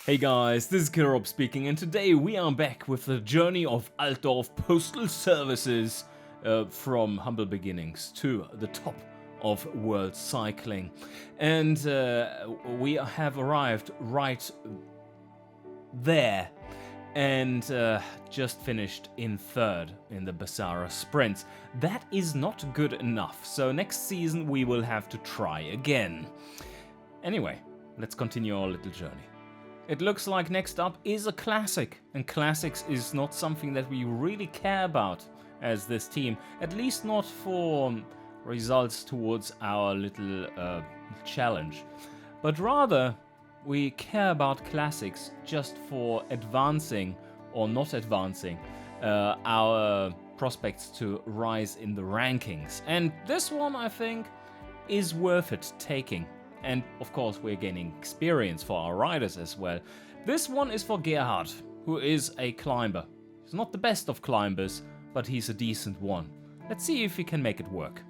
Hey guys, this is Kirop speaking, and today we are back with the journey of Altdorf Postal Services from humble beginnings to the top of world cycling. And we have arrived right there and just finished in third in the Basara Sprints. That is not good enough, so next season we will have to try again. Anyway, let's continue our little journey. It looks like next up is a classic, and classics is not something that we really care about as this team, at least not for results towards our little challenge, but rather we care about classics just for advancing or not advancing our prospects to rise in the rankings, and this one I think is worth it taking. And of course we're gaining experience for our riders as well. This one is for Gerhard, who is a climber. He's not the best of climbers, but he's a decent one. Let's see if he can make it work.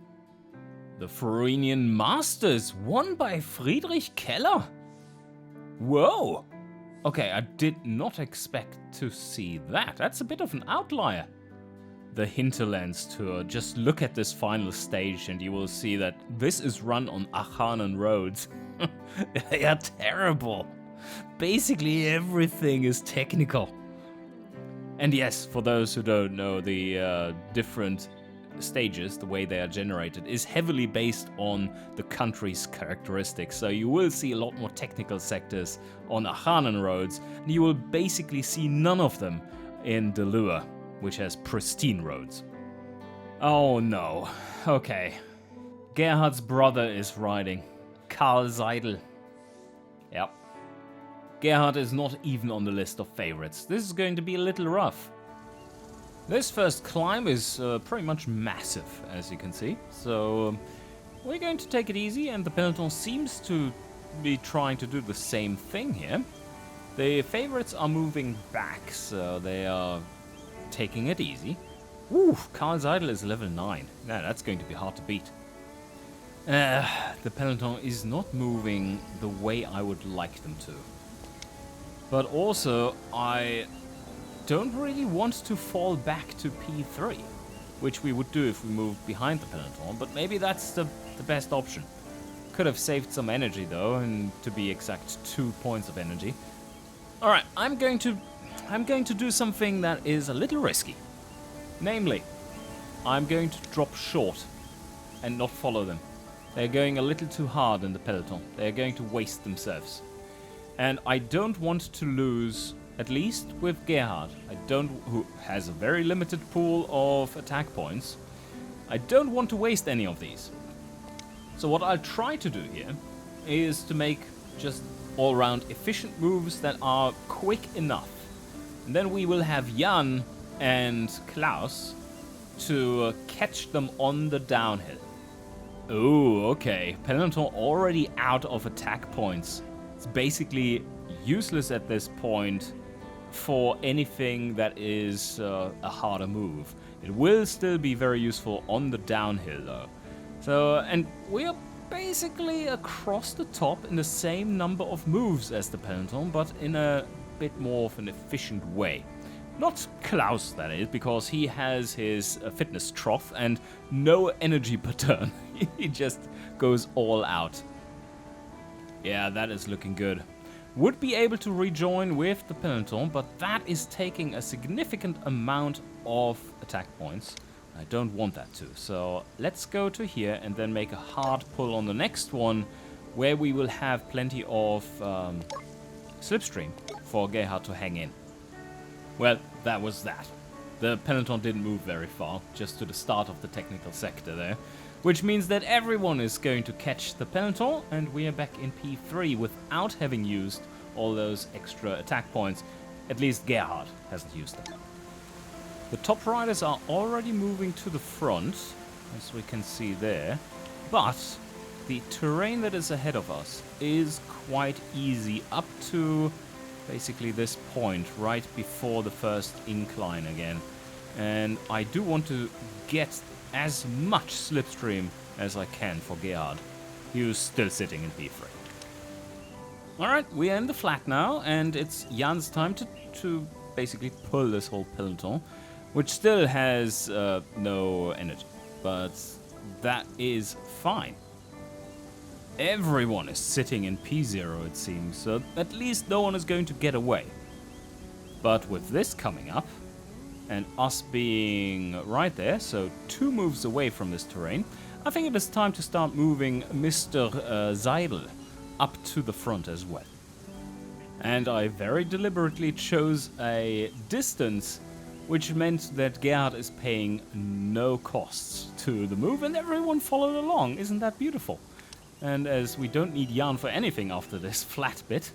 The Florinian Masters, won by Friedrich Keller. Whoa! Okay, I did not expect to see that. That's a bit of an outlier. The Hinterlands Tour. Just look at this final stage and you will see that this is run on Achanen roads. They are terrible. Basically everything is technical. And yes, for those who don't know, the different stages, the way they are generated, is heavily based on the country's characteristics. So you will see a lot more technical sectors on Achanen roads, and you will basically see none of them in Delure, which has pristine roads. Oh no. Okay. Gerhard's brother is riding. Karl Seidel. Yep. Gerhard is not even on the list of favorites. This is going to be a little rough. This first climb is pretty much massive, as you can see. So we're going to take it easy, and the peloton seems to be trying to do the same thing here. The favorites are moving back, so they are taking it easy. Ooh, Karl Seidel is level 9. Now that's going to be hard to beat. The peloton is not moving the way I would like them to. But also, I don't really want to fall back to P3, which we would do if we moved behind the peloton, but maybe that's the best option. Could have saved some energy though, and to be exact, 2 points of energy. Alright, I'm going to do something that is a little risky. Namely, I'm going to drop short and not follow them. They're going a little too hard in the peloton. They're going to waste themselves. And I don't want to lose, at least with Gerhard, who has a very limited pool of attack points. I don't want to waste any of these. So what I'll try to do here is to make just all-round efficient moves that are quick enough. And then we will have Jan and Klaus to catch them on the downhill. Oh, okay. Peloton already out of attack points. It's basically useless at this point for anything that is a harder move. It will still be very useful on the downhill though. So, and we are basically across the top in the same number of moves as the peloton, but in a bit more of an efficient way. Not Klaus, that is, because he has his fitness trough and no energy per turn. He just goes all out. Yeah, that is looking good. Would be able to rejoin with the peloton, but that is taking a significant amount of attack points. I don't want that to. So let's go to here and then make a hard pull on the next one, where we will have plenty of slipstream for Gerhard to hang in. Well, that was that. The peloton didn't move very far, just to the start of the technical sector there, which means that everyone is going to catch the peloton, and we are back in P3 without having used all those extra attack points. At least Gerhard hasn't used them. The top riders are already moving to the front, as we can see there, but the terrain that is ahead of us is quite easy up to basically this point right before the first incline again. And I do want to get as much slipstream as I can for Gerhard. He was still sitting in P3. Alright, we are in the flat now, and it's Jan's time to basically pull this whole peloton, which still has no energy, but that is fine. Everyone is sitting in P0, it seems, so at least no one is going to get away. But with this coming up, and us being right there, so 2 moves away from this terrain, I think it is time to start moving Mr. Seidel up to the front as well. And I very deliberately chose a distance which meant that Gerhard is paying no costs to the move and everyone followed along. Isn't that beautiful? And as we don't need Jan for anything after this flat bit,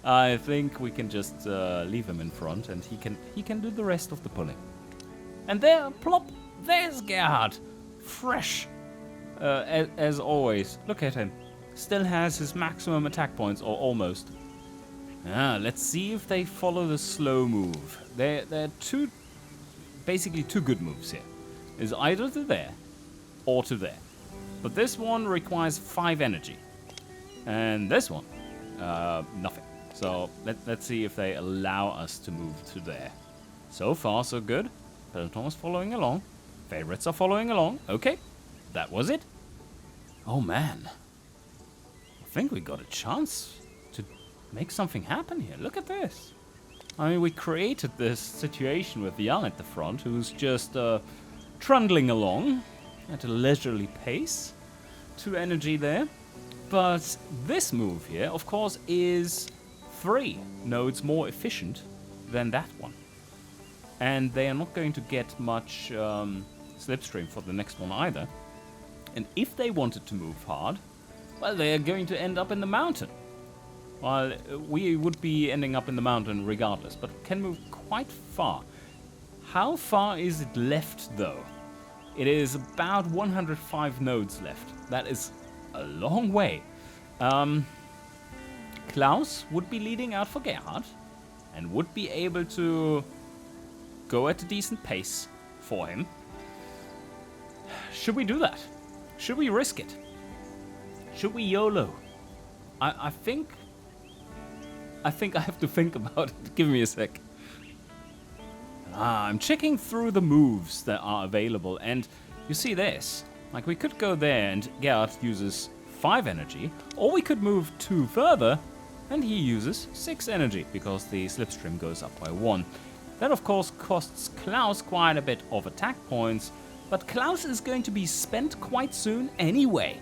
I think we can just leave him in front and he can do the rest of the pulling. And there, plop, there's Gerhard. Fresh, as always. Look at him. Still has his maximum attack points, or almost. Let's see if they follow the slow move. There are basically two good moves here. Is either to there, or to there. But this one requires 5 energy. And this one, nothing. So let's see if they allow us to move to there. So far, so good. Peloton is following along. Favorites are following along. Okay, that was it. Oh man. I think we got a chance to make something happen here. Look at this. I mean, we created this situation with Jan at the front, who's just trundling along at a leisurely pace. 2 energy there. But this move here, of course, is 3 nodes more efficient than that one. And they are not going to get much slipstream for the next one either. And if they wanted to move hard, well, they are going to end up in the mountain. Well, we would be ending up in the mountain regardless, but can move quite far. How far is it left, though? It is about 105 nodes left. That is a long way. Klaus would be leading out for Gerhard and would be able to go at a decent pace for him. Should we do that? Should we risk it? Should we YOLO? I think I have to think about it. Give me a sec. I'm checking through the moves that are available, and you see this. Like, we could go there and Gerhard uses 5 energy, or we could move 2 further and he uses 6 energy because the slipstream goes up by 1. That of course costs Klaus quite a bit of attack points, but Klaus is going to be spent quite soon anyway.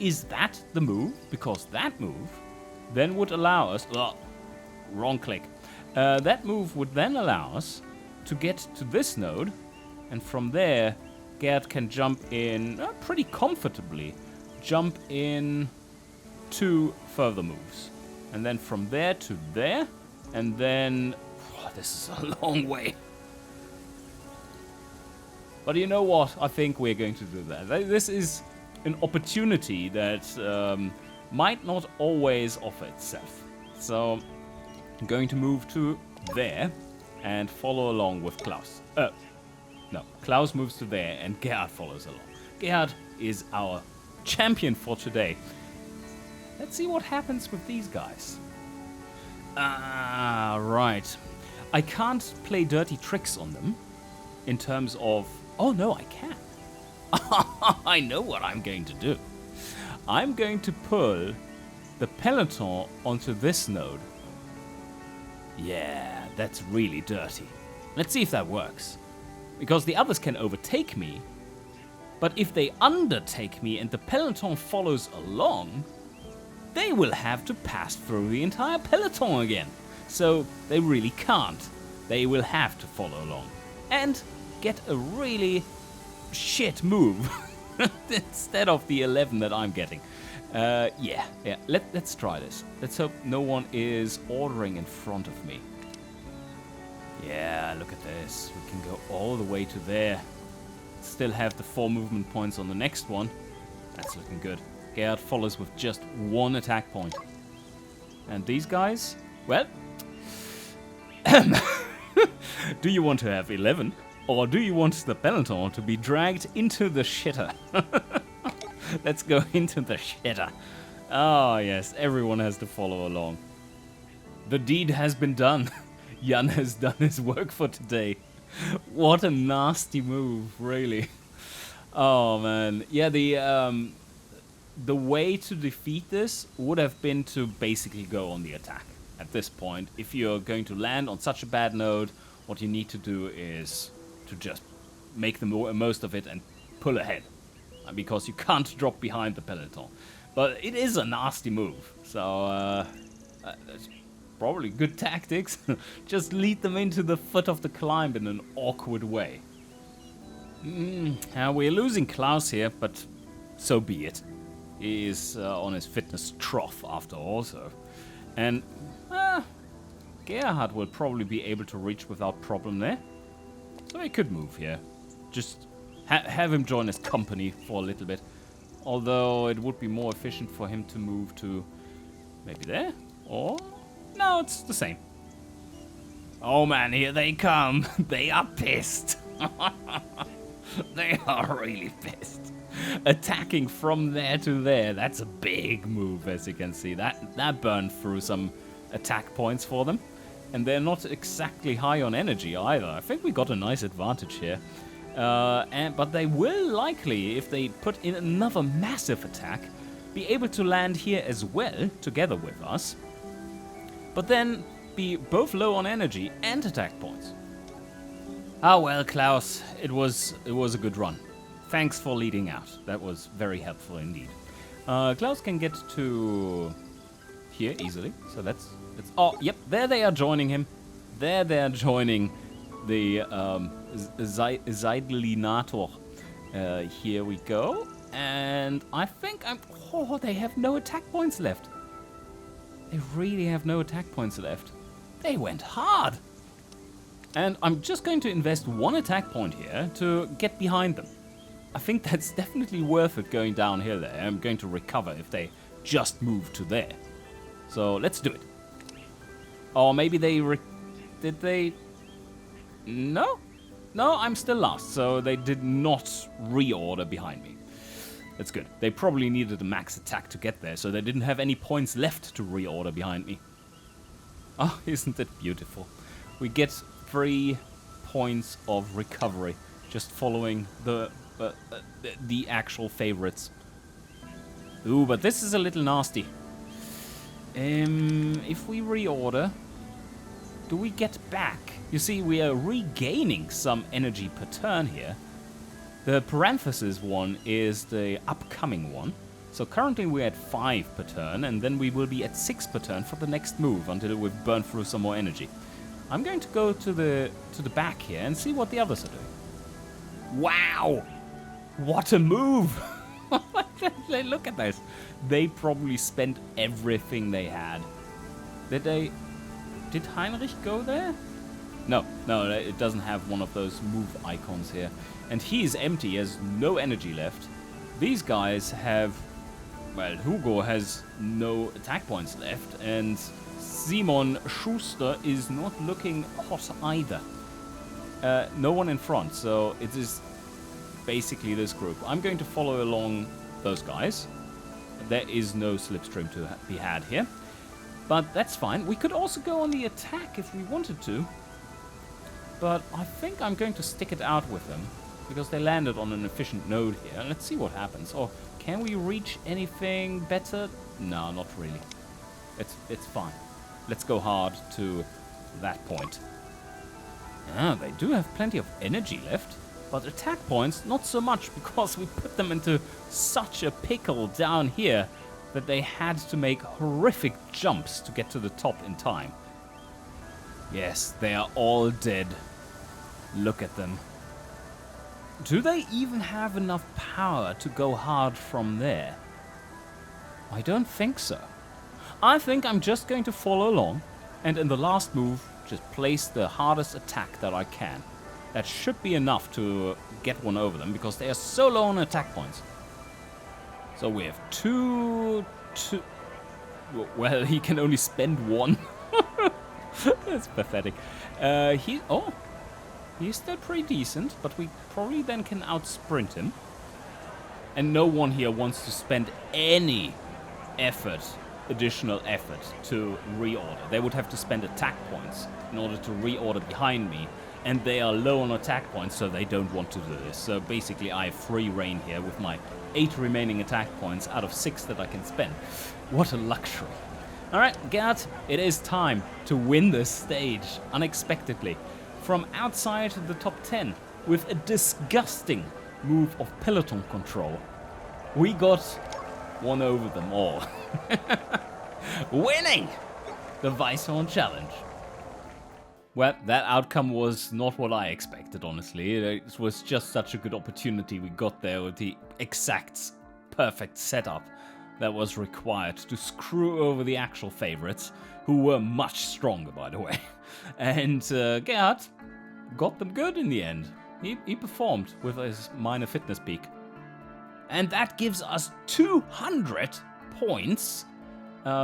Is that the move? Because that move then would allow us... wrong click. That move would then allow us to get to this node, and from there, Gerd can jump in pretty comfortably. Jump in 2 further moves. And then from there to there, and then... this is a long way. But you know what? I think we're going to do that. This is an opportunity that might not always offer itself. So I'm going to move to there and follow along with Klaus. No, Klaus moves to there and Gerhard follows along. Gerhard is our champion for today. Let's see what happens with these guys. Right. I can't play dirty tricks on them in terms of... Oh, no, I can. I know what I'm going to do. I'm going to pull the peloton onto this node. Yeah, that's really dirty. Let's see if that works. Because the others can overtake me, but if they undertake me and the peloton follows along, they will have to pass through the entire peloton again. So they really can't. They will have to follow along. And get a really shit move instead of the 11 that I'm getting. Yeah. Let's try this. Let's hope no one is ordering in front of me. Yeah, look at this. We can go all the way to there. Still have the 4 movement points on the next one. That's looking good. Gerhard follows with just 1 attack point. And these guys? Well... do you want to have 11? Or do you want the peloton to be dragged into the shitter? Let's go into the shitter. Oh, yes, everyone has to follow along. The deed has been done. Jan has done his work for today. What a nasty move, really. Oh, man. Yeah, the way to defeat this would have been to basically go on the attack at this point. If you're going to land on such a bad node, what you need to do is to just make the most of it and pull ahead. Because you can't drop behind the peloton. But it is a nasty move, so that's probably good tactics. Just lead them into the foot of the climb in an awkward way. We're losing Klaus here, but so be it. He is on his fitness trough after all, so. And Gerhard will probably be able to reach without problem there. So he could move here. Just have him join his company for a little bit. Although it would be more efficient for him to move to maybe there, or no, it's the same. Oh man, here they come. They are pissed. They are really pissed. Attacking from there to there, that's a big move, as you can see. That burned through some attack points for them. And they're not exactly high on energy either. I think we got a nice advantage here. But they will likely, if they put in another massive attack, be able to land here as well, together with us. But then be both low on energy and attack points. Ah well, Klaus, it was a good run. Thanks for leading out. That was very helpful indeed. Klaus can get to here easily, so let's. Oh, yep, there they are joining him. There they are joining the Zeidlinator. Here we go. And I think oh, they have no attack points left. They really have no attack points left. They went hard. And I'm just going to invest one attack point here to get behind them. I think that's definitely worth it going downhill there. I'm going to recover if they just move to there. So let's do it. Or maybe they did they? No? No, I'm still last, so they did not reorder behind me. That's good. They probably needed a max attack to get there, so they didn't have any points left to reorder behind me. Oh, isn't it beautiful? We get 3 points of recovery just following the actual favorites. Ooh, but this is a little nasty. If we reorder, do we get back? You see, we are regaining some energy per turn here. The parenthesis one is the upcoming one. So currently we're at 5 per turn, and then we will be at 6 per turn for the next move until we've burned through some more energy. I'm going to go to the back here and see what the others are doing. Wow! What a move! Look at this. They probably spent everything they had. Did Heinrich go there? No, it doesn't have one of those move icons here. And he's empty, he has no energy left. These guys have... Well, Hugo has no attack points left, and Simon Schuster is not looking hot either. No one in front, so it is basically this group. I'm going to follow along those guys. There is no slipstream to be had here. But that's fine. We could also go on the attack if we wanted to. But I think I'm going to stick it out with them, because they landed on an efficient node here. And let's see what happens. Or can we reach anything better? No, not really. It's fine. Let's go hard to that point. Ah, they do have plenty of energy left. But attack points, not so much, because we put them into such a pickle down here that they had to make horrific jumps to get to the top in time. Yes, they are all dead. Look at them. Do they even have enough power to go hard from there? I don't think so. I think I'm just going to follow along, and in the last move, just place the hardest attack that I can. That should be enough to get one over them, because they are so low on attack points. So we have two... Well, he can only spend 1. That's pathetic. He's still pretty decent, but we probably then can outsprint him. And no one here wants to spend any additional effort to reorder. They would have to spend attack points in order to reorder behind me, and they are low on attack points, so they don't want to do this. So basically I have free reign here with my 8 remaining attack points out of 6 that I can spend. What a luxury. Alright, Gerd, it is time to win this stage unexpectedly from outside the top 10 with a disgusting move of peloton control. We got one over them all. Winning the Weisshorn Challenge. Well, that outcome was not what I expected, honestly. It was just such a good opportunity we got there with the exact perfect setup that was required to screw over the actual favorites, who were much stronger, by the way. And Gerd got them good in the end. He performed with his minor fitness peak. And that gives us 200 points,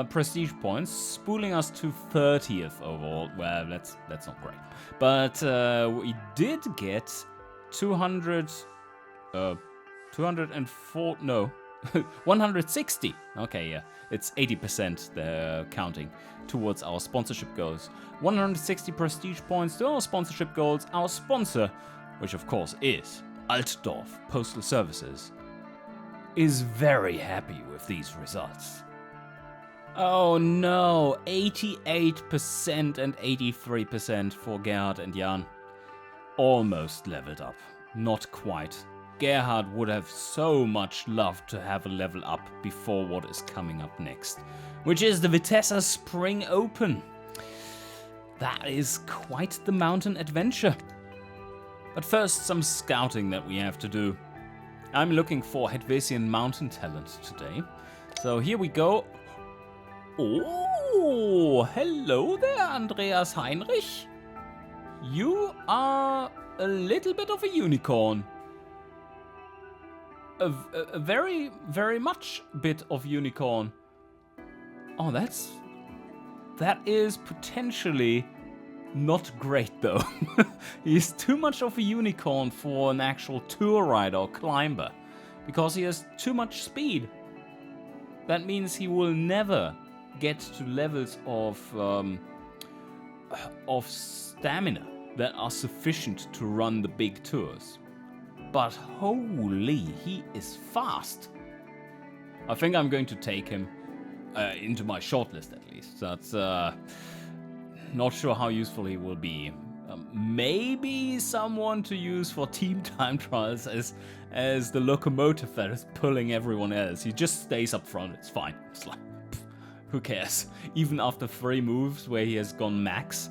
prestige points, spooling us to 30th overall. Well, that's not great. But we did get 160. Okay, yeah, it's 80% they're counting towards our sponsorship goals. 160 prestige points to our sponsorship goals. Our sponsor, which of course is Altdorf Postal Services, is very happy with these results. Oh no, 88% and 83% for Gerhard and Jan. Almost leveled up, not quite. Gerhard would have so much loved to have a level up before what is coming up next, which is the Vitesse Spring Open. That is quite the mountain adventure. But first, some scouting that we have to do. I'm looking for Hetvesian mountain talent today. So here we go. Oh, hello there, Andreas Heinrich. You are a little bit of a unicorn. A very, very much bit of unicorn. Oh, that is potentially not great though. He's too much of a unicorn for an actual tour rider or climber, because he has too much speed. That means he will never get to levels of stamina that are sufficient to run the big tours. But holy, he is fast. I think I'm going to take him into my shortlist at least. That's not sure how useful he will be. Maybe someone to use for team time trials as the locomotive that is pulling everyone else. He just stays up front. It's fine. It's like, who cares? Even after 3 moves where he has gone max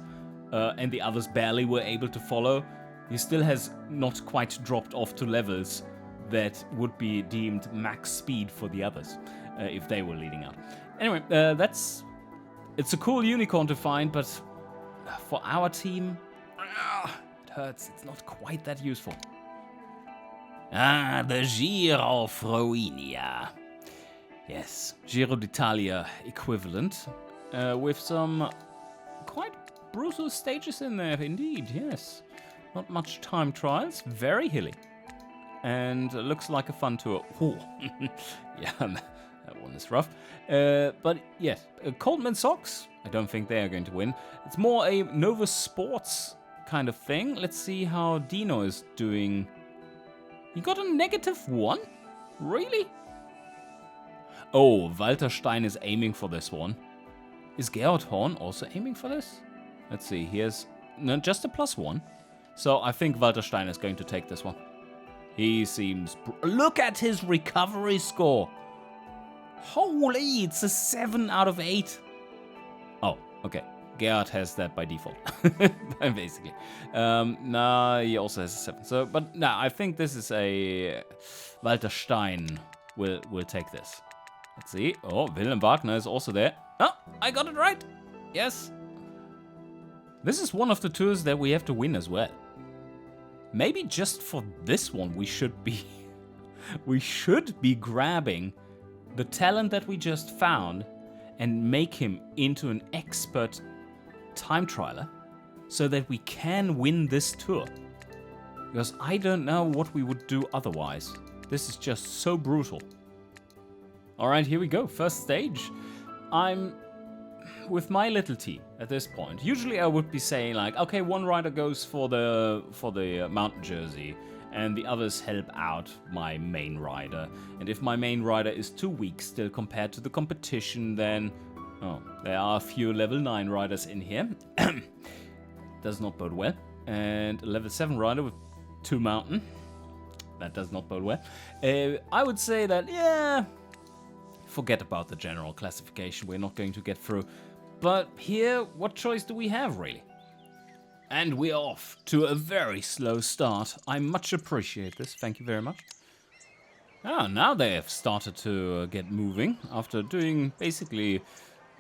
and the others barely were able to follow, he still has not quite dropped off to levels that would be deemed max speed for the others if they were leading out. Anyway, it's a cool unicorn to find, but for our team, it hurts. It's not quite that useful. Ah, the Giro Florinia. Yes, Giro d'Italia equivalent, with some quite brutal stages in there, indeed, yes. Not much time trials, very hilly. And looks like a fun tour. Oh, yeah, that one is rough. But yes, Coldman Socks, I don't think they are going to win. It's more a Nova Sports kind of thing. Let's see how Dino is doing. He got a -1? Really? Oh, Walter Stein is aiming for this one. Is Gerhard Horn also aiming for this? Let's see, here's just a +1. So I think Walter Stein is going to take this one. He seems... Look at his recovery score. Holy, it's a 7 out of 8. Oh, okay. Gerhard has that by default, basically. Nah, he also has a 7. So, but no, I think this is a... Walter Stein will take this. Let's see. Oh, Wilhelm Wagner is also there. Oh, I got it right. Yes. This is one of the tours that we have to win as well. Maybe just for this one we should be grabbing the talent that we just found and make him into an expert time trialer so that we can win this tour. Because I don't know what we would do otherwise. This is just so brutal. Alright, here we go. First stage. I'm with my little team at this point. Usually I would be saying like, okay, one rider goes for the mountain jersey and the others help out my main rider. And if my main rider is too weak still compared to the competition, then there are a few level 9 riders in here. Does not bode well. And a level 7 rider with 2 mountain. That does not bode well. I would say that, yeah, forget about the general classification. We're not going to get through. But here, what choice do we have, really? And we're off to a very slow start. I much appreciate this. Thank you very much. Oh, now they have started to get moving after doing basically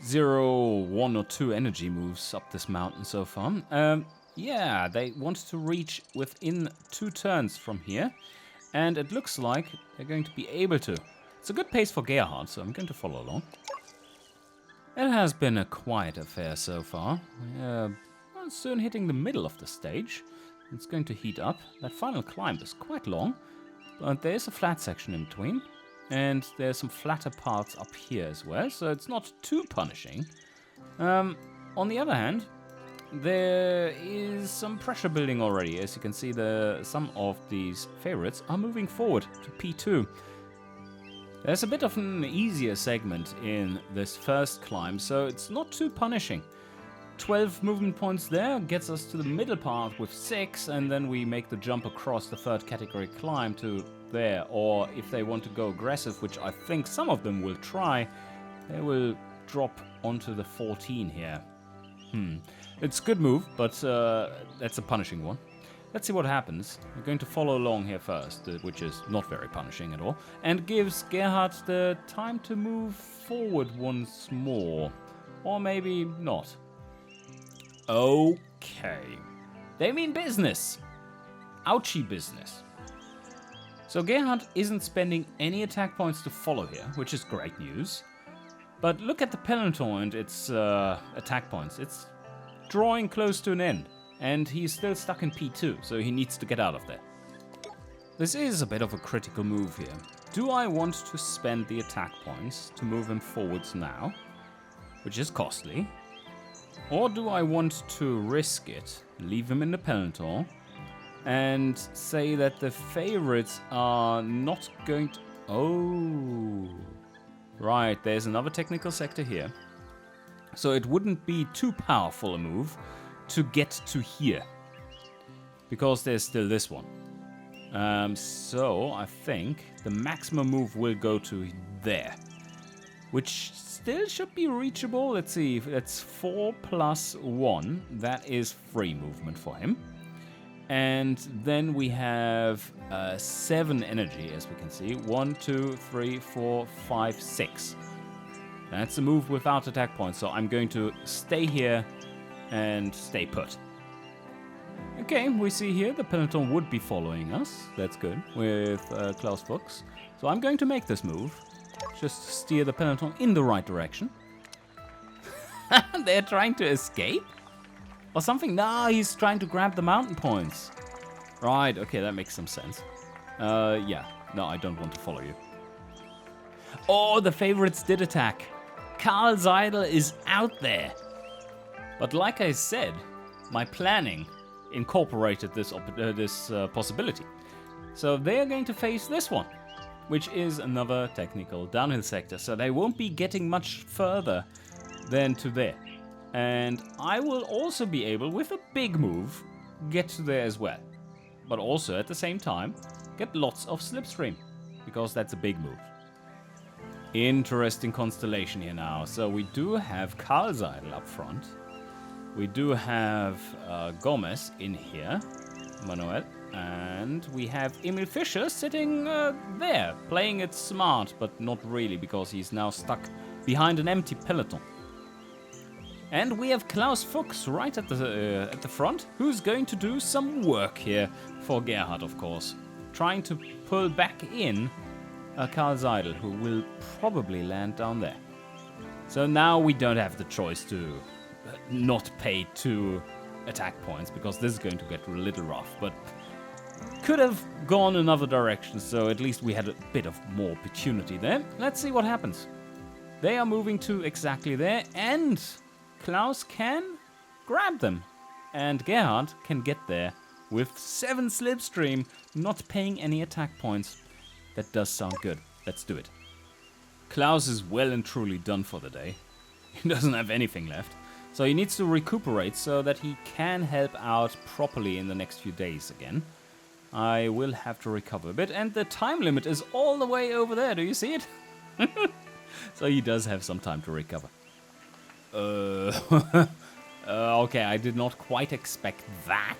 0, 1 or 2 energy moves up this mountain so far. Yeah, they want to reach within 2 turns from here. And it looks like they're going to be able to. It's a good pace for Gerhard, so I'm going to follow along. It has been a quiet affair so far. We're soon hitting the middle of the stage. It's going to heat up. That final climb is quite long, but there is a flat section in between. And there's some flatter parts up here as well, so it's not too punishing. On the other hand, there is some pressure building already. As you can see, some of these favorites are moving forward to P2. There's a bit of an easier segment in this first climb, so it's not too punishing. 12 movement points there gets us to the middle part with 6, and then we make the jump across the 3rd category climb to there. Or if they want to go aggressive, which I think some of them will try, they will drop onto the 14 here. It's a good move, but that's a punishing one. Let's see what happens. We're going to follow along here first, which is not very punishing at all, and gives Gerhard the time to move forward once more. Or maybe not. Okay. They mean business. Ouchie business. So Gerhard isn't spending any attack points to follow here, which is great news. But look at the peloton and its attack points. It's drawing close to an end. And he's still stuck in P2, so he needs to get out of there. This is a bit of a critical move here. Do I want to spend the attack points to move him forwards now, which is costly? Or do I want to risk it, leave him in the peloton, and say that the favorites are not going to... Oh, right, there's another technical sector here. So it wouldn't be too powerful a move to get to here, because there's still this one. So I think the maximum move will go to there, which still should be reachable. Let's see, that's 4 plus 1. That is free movement for him. And then we have 7 energy, as we can see. 1, 2, 3, 4, 5, 6. That's a move without attack points, so I'm going to stay here and stay put. Okay, we see here the peloton would be following us. That's good, with Klaus Fuchs. So I'm going to make this move. Just steer the peloton in the right direction. They're trying to escape? Or something? No, he's trying to grab the mountain points. Right, okay, that makes some sense. Yeah, no, I don't want to follow you. Oh, the favorites did attack. Karl Seidel is out there. But like I said, my planning incorporated this possibility. So they are going to face this one, which is another technical downhill sector. So they won't be getting much further than to there. And I will also be able, with a big move, get to there as well. But also, at the same time, get lots of slipstream, because that's a big move. Interesting constellation here now. So we do have Karl Seidel up front. We do have Gomez in here, Manuel, and we have Emil Fischer sitting there, playing it smart, but not really, because he's now stuck behind an empty peloton. And we have Klaus Fuchs right at the front, who's going to do some work here for Gerhard, of course, trying to pull back in Karl Seidel, who will probably land down there. So now we don't have the choice to not pay 2 attack points, because this is going to get a little rough. But could have gone another direction, so at least we had a bit of more opportunity there. Let's see what happens. They are moving to exactly there, and Klaus can grab them. And Gerhard can get there with 7 slipstream, not paying any attack points. That does sound good. Let's do it. Klaus is well and truly done for the day. He doesn't have anything left. So he needs to recuperate so that he can help out properly in the next few days again. I will have to recover a bit. And the time limit is all the way over there. Do you see it? So he does have some time to recover. Okay, I did not quite expect that.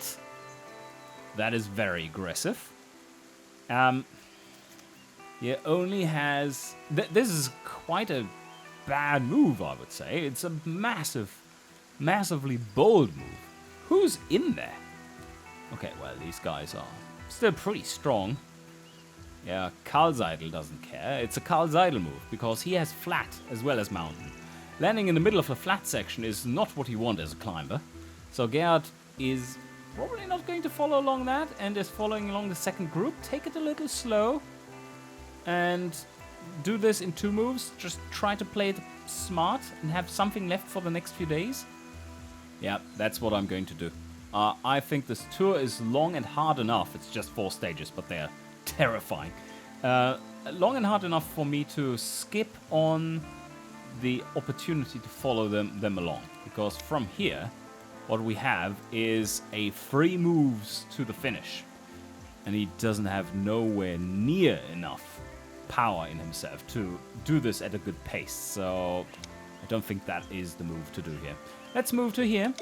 That is very aggressive. He only has... this is quite a bad move, I would say. It's a massively bold move. Who's in there? Okay, well, these guys are still pretty strong. Yeah, Karl Seidel doesn't care. It's a Karl Seidel move, because he has flat as well as mountain. Landing in the middle of the flat section is not what you want as a climber. So Gerhard is probably not going to follow along that, and is following along the second group. Take it a little slow, and do this in 2 moves. Just try to play it smart, and have something left for the next few days. Yeah, that's what I'm going to do. I think this tour is long and hard enough. It's just 4 stages, but they're terrifying. Long and hard enough for me to skip on the opportunity to follow them along. Because from here, what we have is a 3 moves to the finish. And he doesn't have nowhere near enough power in himself to do this at a good pace. So I don't think that is the move to do here. Let's move to here.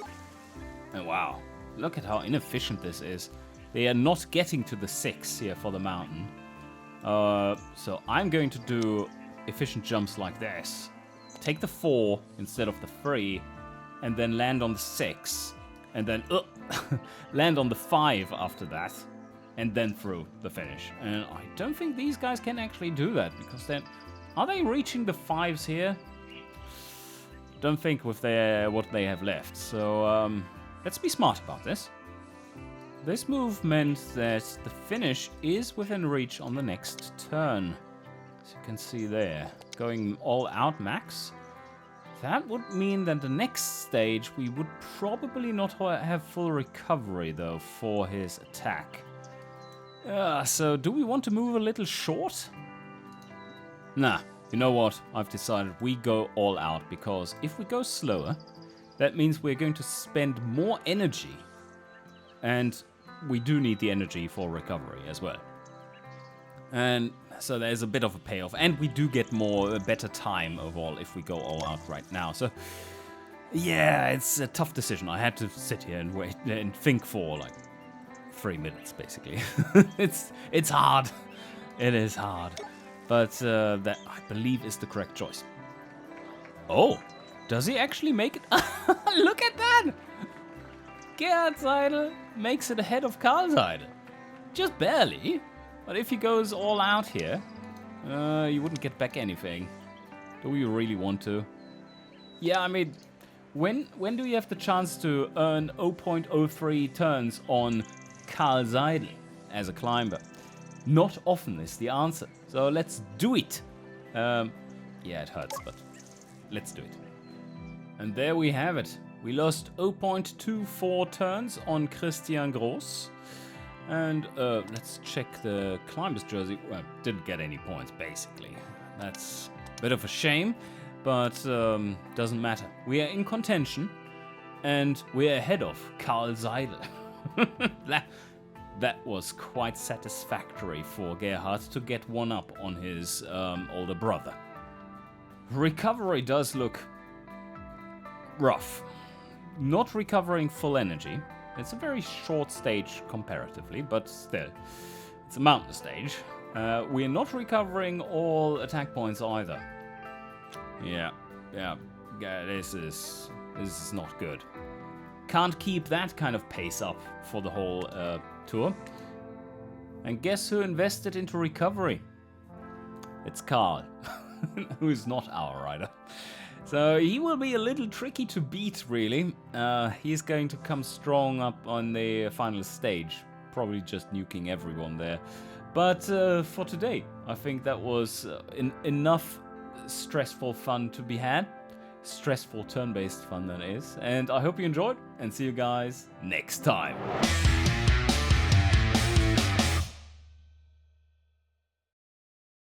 And wow, look at how inefficient this is. They are not getting to the 6 here for the mountain. So I'm going to do efficient jumps like this. Take the 4 instead of the 3, and then land on the 6, and then land on the 5 after that, and then through the finish. And I don't think these guys can actually do that, because then... Are they reaching the 5s here? Don't think with what they have left. So let's be smart about this. This move meant that the finish is within reach on the next turn. As you can see there, going all out max. That would mean that the next stage we would probably not have full recovery though for his attack. So do we want to move a little short? Nah, you know what? I've decided we go all out, because if we go slower, that means we're going to spend more energy. And we do need the energy for recovery as well. And so there's a bit of a payoff. And we do get a better time overall if we go all out right now. So, yeah, it's a tough decision. I had to sit here and wait and think for like 3 minutes, basically. It's hard. It is hard. But that, I believe, is the correct choice. Oh, does he actually make it? Look at that! Gerhard Seidel makes it ahead of Karl Seidel. Just barely. But if he goes all out here, you wouldn't get back anything. Do you really want to? Yeah, I mean, when do you have the chance to earn 0.03 turns on Karl Seidel as a climber? Not often is the answer. So let's do it. Yeah, it hurts, but let's do it. And there we have it. We lost 0.24 turns on Christian Gross. And let's check the climber's jersey. Well, didn't get any points, basically. That's a bit of a shame, but doesn't matter. We are in contention, and we're ahead of Karl Seidel. That was quite satisfactory for Gerhard to get one up on his older brother. Recovery does look rough. Not recovering full energy. It's a very short stage comparatively, but still, it's a mountain stage. We're not recovering all attack points either. Yeah, this is not good. Can't keep that kind of pace up for the whole tour. And guess who invested into recovery? It's Karl, who's not our rider. So he will be a little tricky to beat, really. He's going to come strong up on the final stage, probably just nuking everyone there. But for today, I think that was enough stressful fun to be had. Stressful turn-based fun, that is. And I hope you enjoyed, and see you guys next time.